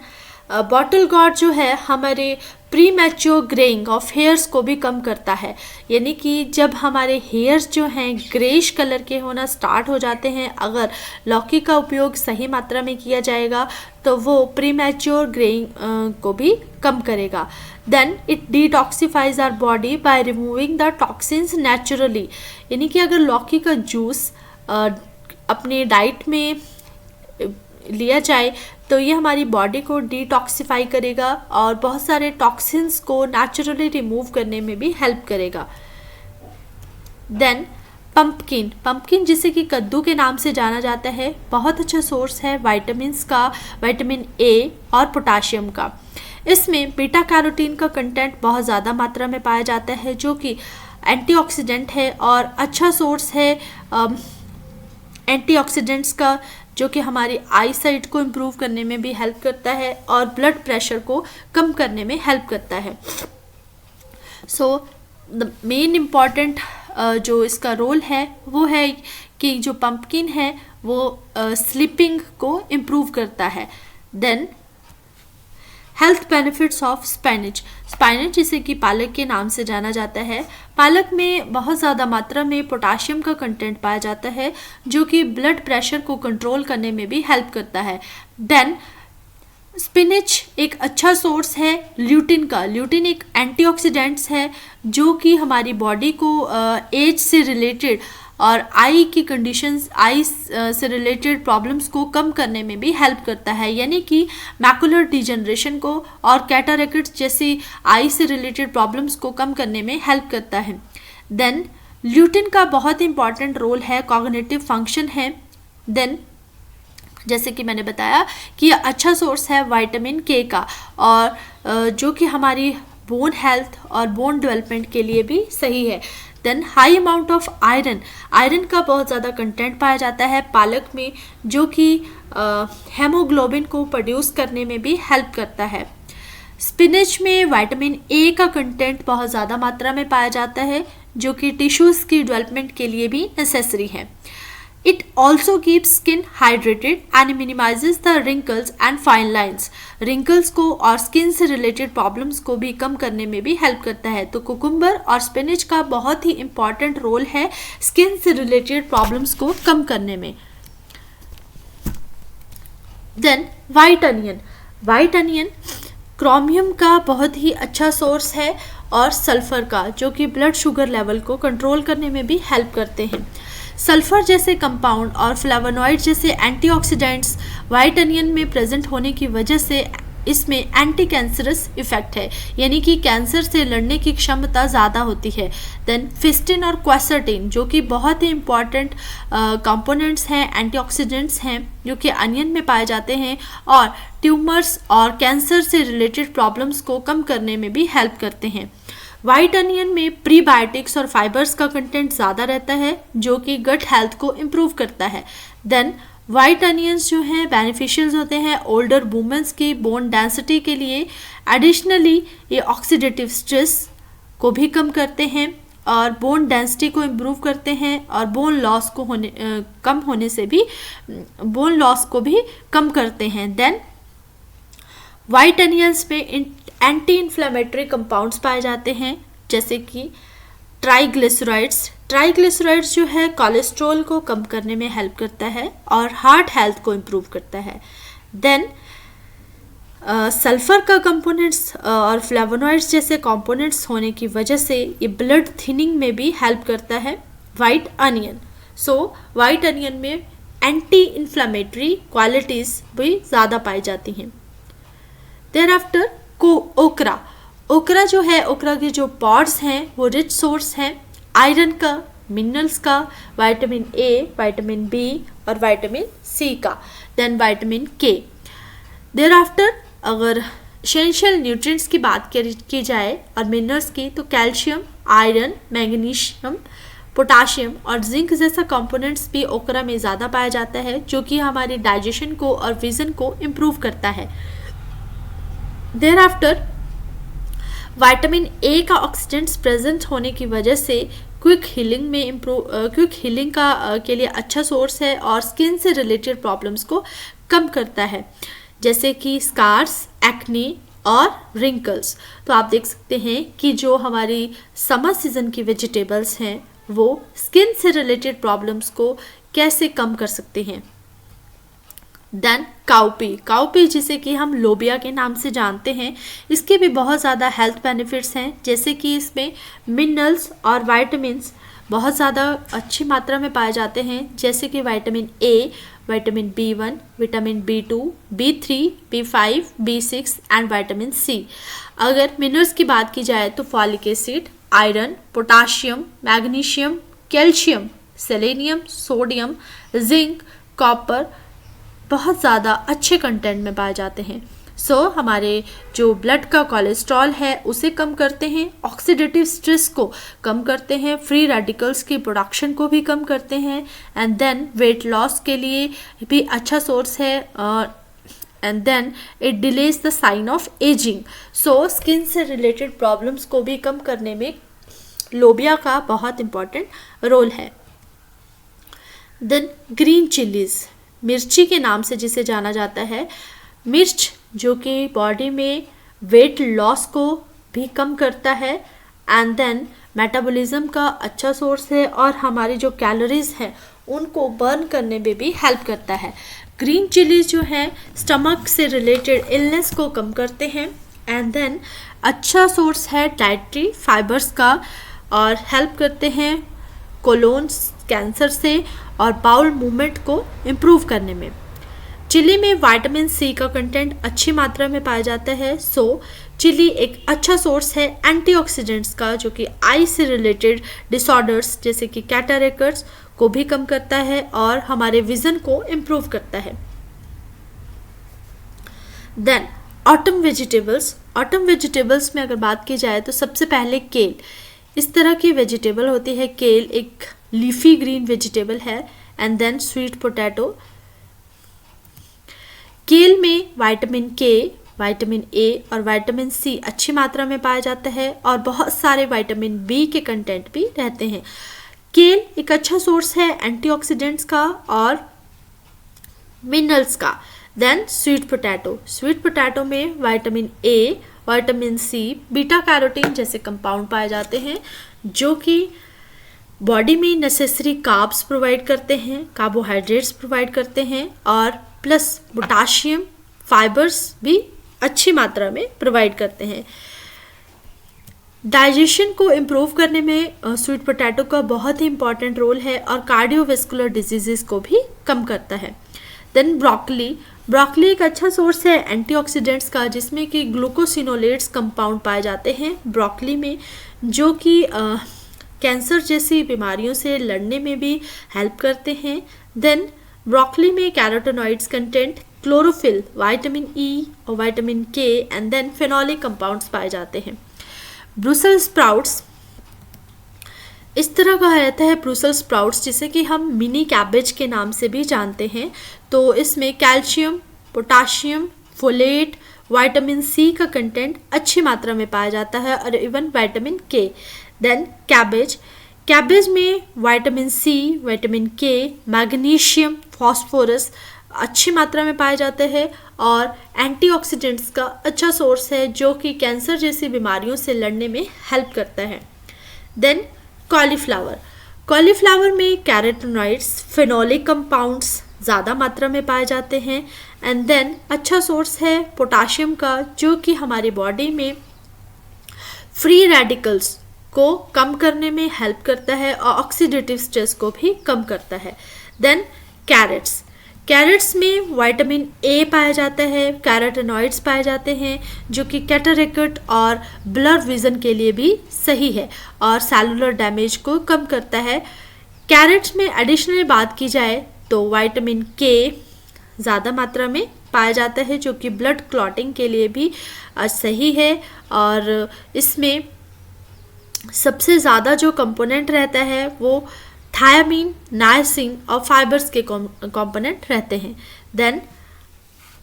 बॉटल गॉर्ड जो है हमारे pre mature greying of hairs को भी कम करता है, यानी कि जब हमारे हेयर्स जो हैं ग्रेइश कलर के होना स्टार्ट हो जाते हैं, अगर लौकी का उपयोग सही मात्रा में किया जाएगा तो वो प्री मैच्योर ग्रेइंग को भी कम करेगा। Then it detoxifies our body by removing the toxins naturally, यानी कि अगर लौकी का जूस अपने डाइट में लिया जाए तो ये हमारी बॉडी को डिटॉक्सिफाई करेगा और बहुत सारे टॉक्सिन्स को नेचुरली रिमूव करने में भी हेल्प करेगा। देन पंपकिन जिसे कि कद्दू के नाम से जाना जाता है, बहुत अच्छा सोर्स है विटामिन्स का, विटामिन ए और पोटाशियम का। इसमें बीटा कैरोटीन का कंटेंट बहुत ज़्यादा मात्रा में पाया जाता है, जो कि एंटीऑक्सीडेंट है और अच्छा सोर्स है एंटीऑक्सीडेंट्स का, जो कि हमारी आई साइट को इम्प्रूव करने में भी हेल्प करता है और ब्लड प्रेशर को कम करने में हेल्प करता है। द मेन इम्पॉर्टेंट जो इसका रोल है वो है कि जो पंपकिन है वो स्लीपिंग को इम्प्रूव करता है। Then health benefits of spinach जिसे कि पालक के नाम से जाना जाता है। पालक में बहुत ज़्यादा मात्रा में पोटाशियम का कंटेंट पाया जाता है, जो कि ब्लड प्रेशर को कंट्रोल करने में भी हेल्प करता है। देन स्पिनच एक अच्छा सोर्स है ल्यूटिन का। ल्यूटिन एक एंटीऑक्सीडेंट्स है जो कि हमारी बॉडी को एज से रिलेटेड और आई की कंडीशंस, आई से रिलेटेड प्रॉब्लम्स को कम करने में भी हेल्प करता है, यानी कि मैकुलर डिजनरेशन को और कैटरेक्ट जैसी आई से रिलेटेड प्रॉब्लम्स को कम करने में हेल्प करता है। देन ल्यूटिन का बहुत इंपॉर्टेंट रोल है, कॉग्निटिव फंक्शन है। देन जैसे कि मैंने बताया कि यह अच्छा सोर्स है विटामिन के का, और जो कि हमारी बोन हेल्थ और बोन डेवलपमेंट के लिए भी सही है। Then high amount of iron का बहुत ज़्यादा कंटेंट पाया जाता है पालक में, जो कि हेमोग्लोबिन को प्रोड्यूस करने में भी हेल्प करता है। स्पिनच में विटामिन ए का कंटेंट बहुत ज़्यादा मात्रा में पाया जाता है जो कि टिश्यूज़ की डेवलपमेंट के लिए भी नेसेसरी है। It also keeps skin hydrated and minimizes the wrinkles and fine lines. Wrinkles को और स्किन से रिलेटेड प्रॉब्लम्स को भी कम करने में भी हेल्प करता है। तो कुकुम्बर और स्पिनच का बहुत ही इम्पॉर्टेंट रोल है स्किन से रिलेटेड प्रॉब्लम्स को कम करने में। Then white onion. White onion chromium का बहुत ही अच्छा सोर्स है और सल्फर का, जो कि ब्लड शुगर लेवल को कंट्रोल करने में भी हेल्प करते हैं। सल्फर जैसे कंपाउंड और फ्लेवोनॉइड जैसे एंटीऑक्सीडेंट्स वाइट अनियन में प्रेजेंट होने की वजह से इसमें एंटी कैंसरस इफेक्ट है, यानी कि कैंसर से लड़ने की क्षमता ज़्यादा होती है। देन फिस्टिन और क्वेसर्टिन जो कि बहुत ही इंपॉर्टेंट कंपोनेंट्स हैं, एंटीऑक्सीडेंट्स हैं जो कि अनियन में पाए जाते हैं और ट्यूमर्स और कैंसर से रिलेटेड प्रॉब्लम्स को कम करने में भी हेल्प करते हैं। वाइट अनियन में प्रीबायोटिक्स और फाइबर्स का कंटेंट ज़्यादा रहता है जो कि गट हेल्थ को इम्प्रूव करता है। देन वाइट अनियंस जो हैं बेनिफिशियल्स होते हैं ओल्डर वुमेंस की बोन डेंसिटी के लिए। एडिशनली ये ऑक्सीडेटिव स्ट्रेस को भी कम करते हैं और बोन डेंसिटी को इम्प्रूव करते हैं और बोन लॉस को कम होने से भी बोन लॉस को भी कम करते हैं। देन वाइट अनियंस में एंटी इन्फ्लेमेटरी कंपाउंड्स पाए जाते हैं जैसे कि ट्राइग्लिसराइड्स। ट्राइग्लिसराइड्स जो है कोलेस्ट्रॉल को कम करने में हेल्प करता है और हार्ट हेल्थ को इम्प्रूव करता है। देन सल्फर का कंपोनेंट्स और फ्लेवोनॉइड्स जैसे कंपोनेंट्स होने की वजह से ये ब्लड थिनिंग में भी हेल्प करता है white onion. So white onion में एंटी इन्फ्लेमेटरी क्वालिटीज़ भी ज़्यादा पाई जाती हैं। देयर आफ्टर ओकरा। ओकरा जो है, ओकरा के जो पॉड्स हैं वो रिच सोर्स हैं आयरन का, मिनरल्स का, विटामिन ए, विटामिन बी और विटामिन सी का। देन विटामिन के। देयर आफ्टर अगर एसेंशियल न्यूट्रिएंट्स की बात की जाए और मिनरल्स की तो कैल्शियम, आयरन, मैग्नीशियम, पोटाशियम और जिंक जैसा कंपोनेंट्स भी ओकरा में ज़्यादा पाया जाता है जो कि हमारी डाइजेशन को और विजन को इम्प्रूव करता है। देयर आफ्टर विटामिन ए का ऑक्सीडेंट्स प्रेजेंट होने की वजह से क्विक हीलिंग के लिए अच्छा सोर्स है और स्किन से रिलेटेड प्रॉब्लम्स को कम करता है जैसे कि स्कार्स, एक्ने और रिंकल्स। तो आप देख सकते हैं कि जो हमारी समर सीजन की वेजिटेबल्स हैं वो स्किन से रिलेटेड प्रॉब्लम्स को कैसे कम कर सकते हैं। देन काउपी जिसे कि हम लोबिया के नाम से जानते हैं, इसके भी बहुत ज़्यादा हेल्थ बेनिफिट्स हैं जैसे कि इसमें मिनरल्स और विटामिन्स बहुत ज़्यादा अच्छी मात्रा में पाए जाते हैं जैसे कि vitamin A, vitamin B1, vitamin B2, B3, B5, B6 and vitamin C. अगर मिनरल्स की बात की जाए तो folic acid, iron, potassium, magnesium, calcium, selenium, sodium, zinc, copper बहुत ज़्यादा अच्छे कंटेंट में पाए जाते हैं। सो हमारे जो ब्लड का कोलेस्ट्रॉल है उसे कम करते हैं, ऑक्सीडेटिव स्ट्रेस को कम करते हैं, फ्री रेडिकल्स की प्रोडक्शन को भी कम करते हैं एंड देन वेट लॉस के लिए भी अच्छा सोर्स है and then it delays the sign of ageing. So skin से रिलेटेड प्रॉब्लम्स को भी कम करने में लोबिया का बहुत इम्पॉर्टेंट रोल है। देन ग्रीन चिलीज़, मिर्ची के नाम से जिसे जाना जाता है। मिर्च जो कि बॉडी में वेट लॉस को भी कम करता है एंड देन मेटाबॉलिज्म का अच्छा सोर्स है और हमारी जो कैलोरीज हैं उनको बर्न करने में भी हेल्प करता है। ग्रीन चिलीज जो है स्टमक से रिलेटेड इलनेस को कम करते हैं एंड देन अच्छा सोर्स है डाइटरी फाइबर्स का और हेल्प करते हैं कोलोन कैंसर से और बाउल मूवमेंट को इम्प्रूव करने में। चिली में विटामिन सी का कंटेंट अच्छी मात्रा में पाया जाता है। सो चिली एक अच्छा सोर्स है एंटीऑक्सीडेंट्स का जो कि आई से रिलेटेड डिसऑर्डर्स जैसे कि कैटरेक्ट्स को भी कम करता है और हमारे विजन को इम्प्रूव करता है। देन ऑटम वेजिटेबल्स में अगर बात की जाए तो सबसे पहले केल। इस तरह की वेजिटेबल होती है। केल एक लीफी ग्रीन वेजिटेबल है एंड देन स्वीट पोटैटो। केल में विटामिन के, विटामिन ए और विटामिन सी अच्छी मात्रा में पाया जाता है और बहुत सारे विटामिन बी के कंटेंट भी रहते हैं। केल एक अच्छा सोर्स है एंटीऑक्सीडेंट्स का और मिनरल्स का। देन स्वीट पोटैटो में vitamin A, vitamin C, beta carotene जैसे कंपाउंड पाए जाते हैं जो कि बॉडी में नेसेसरी कार्ब्स प्रोवाइड करते हैं, कार्बोहाइड्रेट्स प्रोवाइड करते हैं और प्लस पोटाशियम फाइबर्स भी अच्छी मात्रा में प्रोवाइड करते हैं। डाइजेशन को इम्प्रूव करने में स्वीट पोटैटो का बहुत ही इंपॉर्टेंट रोल है और कार्डियोवैस्कुलर डिजीजेस को भी कम करता है। देन ब्रोकली एक अच्छा सोर्स है एंटीऑक्सीडेंट्स का जिसमें कि ग्लूकोसिनोलेट्स कंपाउंड पाए जाते हैं ब्रोकली में, जो कि कैंसर जैसी बीमारियों से लड़ने में भी हेल्प करते हैं। देन ब्रोकली में carotenoids content, chlorophyll, vitamin E और vitamin K and then phenolic compounds पाए जाते हैं। ब्रुसेल्स स्प्राउट्स इस तरह का रहता है ब्रुसेल्स स्प्राउट्स जिसे कि हम मिनी कैबेज के नाम से भी जानते हैं। तो इसमें calcium, potassium, folate, vitamin C का कंटेंट अच्छी मात्रा में पाया जाता है और even vitamin K. Then cabbage में vitamin C, vitamin K, magnesium, phosphorus अच्छी मात्रा में पाए जाते हैं और एंटीऑक्सीडेंट्स का अच्छा सोर्स है जो कि कैंसर जैसी बीमारियों से लड़ने में हेल्प करता है। देन कॉलीफ्लावर में कैरोटीनॉइड्स, फेनोलिक कंपाउंड्स ज़्यादा मात्रा में पाए जाते हैं एंड देन अच्छा सोर्स है पोटाशियम का जो कि हमारी बॉडी में फ्री रेडिकल्स को कम करने में हेल्प करता है और ऑक्सीडेटिव स्ट्रेस को भी कम करता है। देन कैरेट्स में विटामिन ए पाया जाता है, कैरोटीनॉइड्स पाए जाते हैं जो कि कैटरेक्ट और ब्लर विजन के लिए भी सही है और सेलुलर डैमेज को कम करता है। कैरेट्स में एडिशनली बात की जाए तो विटामिन के ज़्यादा मात्रा में पाया जाता है जो कि ब्लड क्लॉटिंग के लिए भी सही है और इसमें सबसे ज़्यादा जो कंपोनेंट रहता है वो थायामीन, नायसिन और फाइबर्स के कंपोनेंट रहते हैं। देन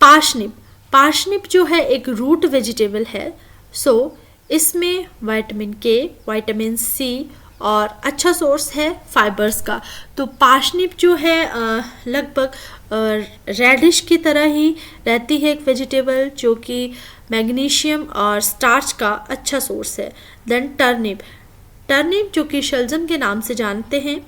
पार्शनिप जो है एक रूट वेजिटेबल है, सो इसमें विटामिन के, विटामिन सी और अच्छा सोर्स है फाइबर्स का। तो पार्शनिप जो है लगभग रेडिश की तरह ही रहती है एक वेजिटेबल जो कि मैग्नीशियम और स्टार्च का अच्छा सोर्स है। देन टर्निप जो कि शलजम के नाम से जानते हैं,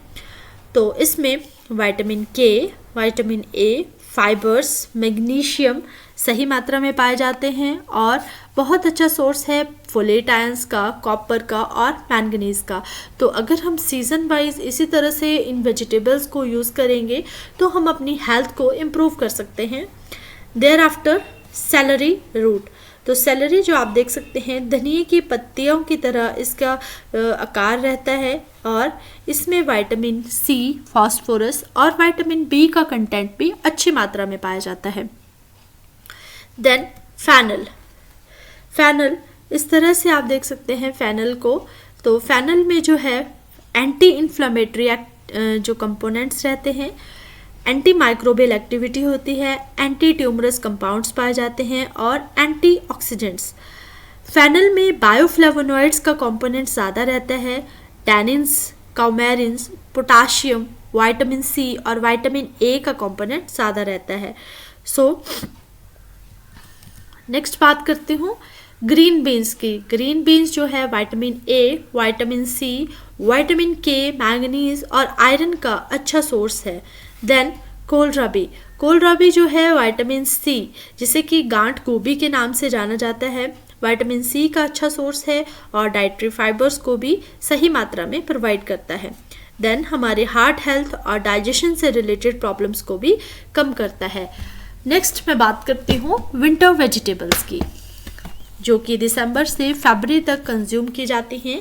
तो इसमें विटामिन के, विटामिन ए, फाइबर्स, मैग्नीशियम सही मात्रा में पाए जाते हैं और बहुत अच्छा सोर्स है फोलेट आयंस का, कॉपर का और मैंगनीज का। तो अगर हम सीज़न वाइज इसी तरह से इन वेजिटेबल्स को यूज़ करेंगे तो हम अपनी हेल्थ को इम्प्रूव कर सकते हैं। देयर आफ्टर सेलरी रूट, तो सेलरी जो आप देख सकते हैं धनिए की पत्तियों की तरह इसका आकार रहता है और इसमें विटामिन सी, फास्फोरस और विटामिन बी का कंटेंट भी अच्छी मात्रा में पाया जाता है। देन फैनल इस तरह से आप देख सकते हैं फैनल को। तो फैनल में जो है एंटी इन्फ्लेमेटरी जो कंपोनेंट्स रहते हैं, एंटी माइक्रोबियल एक्टिविटी होती है, एंटी ट्यूमरस कंपाउंड्स पाए जाते हैं और एंटीऑक्सीडेंट्स। फैनल में बायोफ्लेवोनॉइड्स का कंपोनेंट ज़्यादा रहता है, टैनिन्स, काउमेरिन्स, पोटाशियम, विटामिन सी और विटामिन ए का कंपोनेंट ज़्यादा रहता है। सो नेक्स्ट बात करती हूँ ग्रीन बीन्स की। ग्रीन बीन्स जो है vitamin A, vitamin C, vitamin K, manganese और आयरन का अच्छा सोर्स है। देन कोलराबी जो है विटामिन सी जिसे कि गांठ गोभी के नाम से जाना जाता है, विटामिन सी का अच्छा सोर्स है और डाइटरी फाइबर्स को भी सही मात्रा में प्रोवाइड करता है। देन हमारे हार्ट हेल्थ और डाइजेशन से रिलेटेड प्रॉब्लम्स को भी कम करता है। नेक्स्ट मैं बात करती हूँ विंटर वेजिटेबल्स की जो कि दिसंबर से फरवरी तक कंज्यूम की जाती हैं।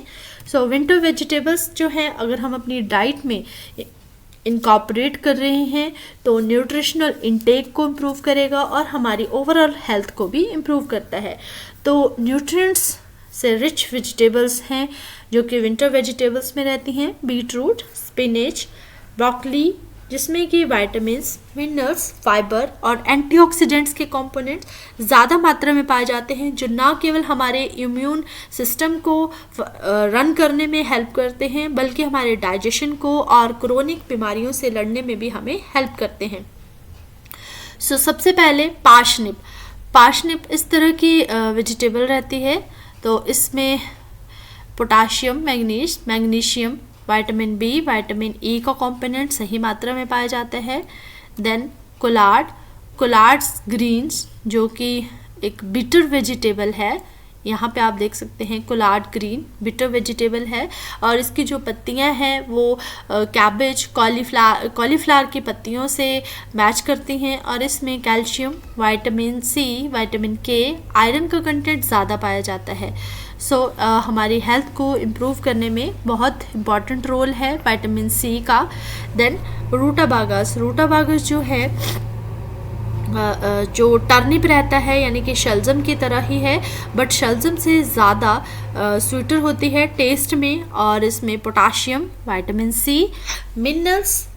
सो विंटर वेजिटेबल्स जो हैं अगर हम अपनी डाइट में इनकॉर्पोरेट कर रहे हैं तो न्यूट्रिशनल इंटेक को इम्प्रूव करेगा और हमारी ओवरऑल हेल्थ को भी इम्प्रूव करता है। तो न्यूट्रिएंट्स से रिच वेजिटेबल्स हैं जो कि विंटर वेजिटेबल्स में रहती हैं, बीट रूट, स्पिनच, ब्रोकली, जिसमें कि विटामिन्स, मिनरल्स, फाइबर और एंटीऑक्सीडेंट्स के कंपोनेंट्स ज़्यादा मात्रा में पाए जाते हैं, जो ना केवल हमारे इम्यून सिस्टम को रन करने में हेल्प करते हैं बल्कि हमारे डाइजेशन को और क्रोनिक बीमारियों से लड़ने में भी हमें हेल्प करते हैं। सो सबसे पहले पार्शनिप इस तरह की वेजिटेबल रहती है, तो इसमें potassium, magnesium, vitamin B, vitamin E का कंपोनेंट सही मात्रा में पाया जाता है। देन कोलार्ड्स ग्रीन्स, जो कि एक बिटर वेजिटेबल है, यहाँ पे आप देख सकते हैं कोलार्ड ग्रीन बिटर वेजिटेबल है, और इसकी जो पत्तियाँ हैं वो कैबेज, कॉलीफ्लावर की पत्तियों से मैच करती हैं, और इसमें कैल्शियम, विटामिन सी, विटामिन के, आयरन का कंटेंट ज़्यादा पाया जाता है। सो हमारी हेल्थ को इम्प्रूव करने में बहुत इम्पॉर्टेंट रोल है विटामिन सी का। देन रूटाबागास जो है जो टर्निप रहता है, यानी कि शलजम की तरह ही है, बट शलजम से ज़्यादा स्वीटर होती है टेस्ट में, और इसमें पोटाशियम, विटामिन सी, मिनरल्स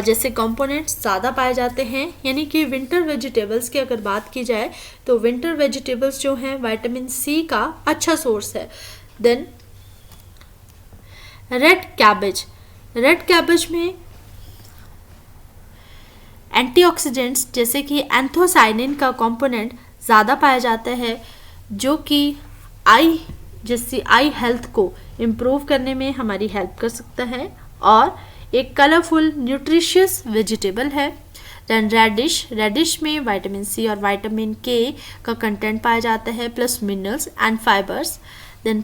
जैसे कंपोनेंट्स ज़्यादा पाए जाते हैं। यानी कि विंटर वेजिटेबल्स की अगर बात की जाए तो विंटर वेजिटेबल्स जो हैं विटामिन सी का अच्छा सोर्स है। देन रेड कैबेज में एंटीऑक्सीडेंट्स जैसे कि एंथोसाइनिन का कंपोनेंट ज़्यादा पाया जाता है, जो कि आई हेल्थ को इम्प्रूव करने में हमारी हेल्प कर सकता है, और एक कलरफुल न्यूट्रिशियस वेजिटेबल है। देन रेडिश में विटामिन सी और विटामिन के का कंटेंट पाया जाता है, plus minerals and fibres. Then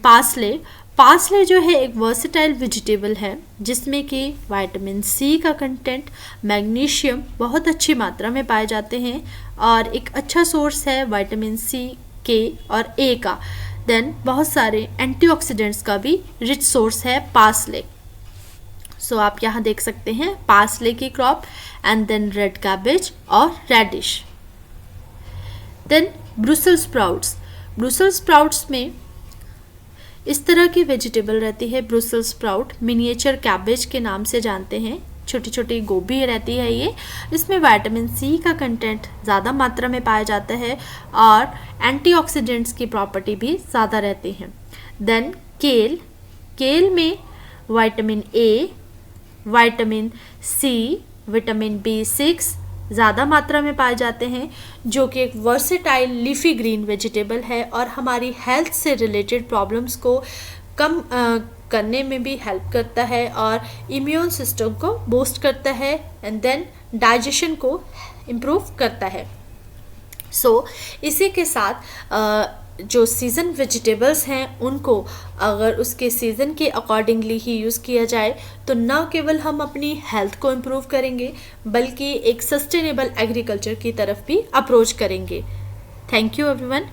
parsley जो है एक वर्सेटाइल वेजिटेबल है, जिसमें कि विटामिन सी का कंटेंट, मैग्नीशियम बहुत अच्छी मात्रा में पाए जाते हैं, और एक अच्छा सोर्स है विटामिन सी, के और ए का। देन बहुत सारे एंटीऑक्सीडेंट्स का भी रिच सोर्स है पार्सले। सो आप यहाँ देख सकते हैं पार्सले की crop, and then red cabbage और रेडिश। देन ब्रुसेल्स स्प्राउट्स में इस तरह की वेजिटेबल रहती है। ब्रुसेल्स स्प्राउट मिनिएचर कैबेज के नाम से जानते हैं, छोटी छोटी गोभी रहती है ये। इसमें विटामिन सी का कंटेंट ज़्यादा मात्रा में पाया जाता है, और एंटीऑक्सीडेंट्स की प्रॉपर्टी भी ज़्यादा रहती हैं। देन केल में vitamin A, vitamin C, vitamin B6 ज़्यादा मात्रा में पाए जाते हैं, जो कि एक वर्सेटाइल लीफी ग्रीन वेजिटेबल है, और हमारी हेल्थ से रिलेटेड प्रॉब्लम्स को कम करने में भी हेल्प करता है, और इम्यून सिस्टम को बूस्ट करता है, एंड देन डाइजेशन को इम्प्रूव करता है। सो इसी के साथ जो सीज़न वेजिटेबल्स हैं उनको अगर उसके सीज़न के अकॉर्डिंगली ही यूज़ किया जाए तो न केवल हम अपनी हेल्थ को इम्प्रूव करेंगे बल्कि एक सस्टेनेबल एग्रीकल्चर की तरफ भी अप्रोच करेंगे। Thank you everyone.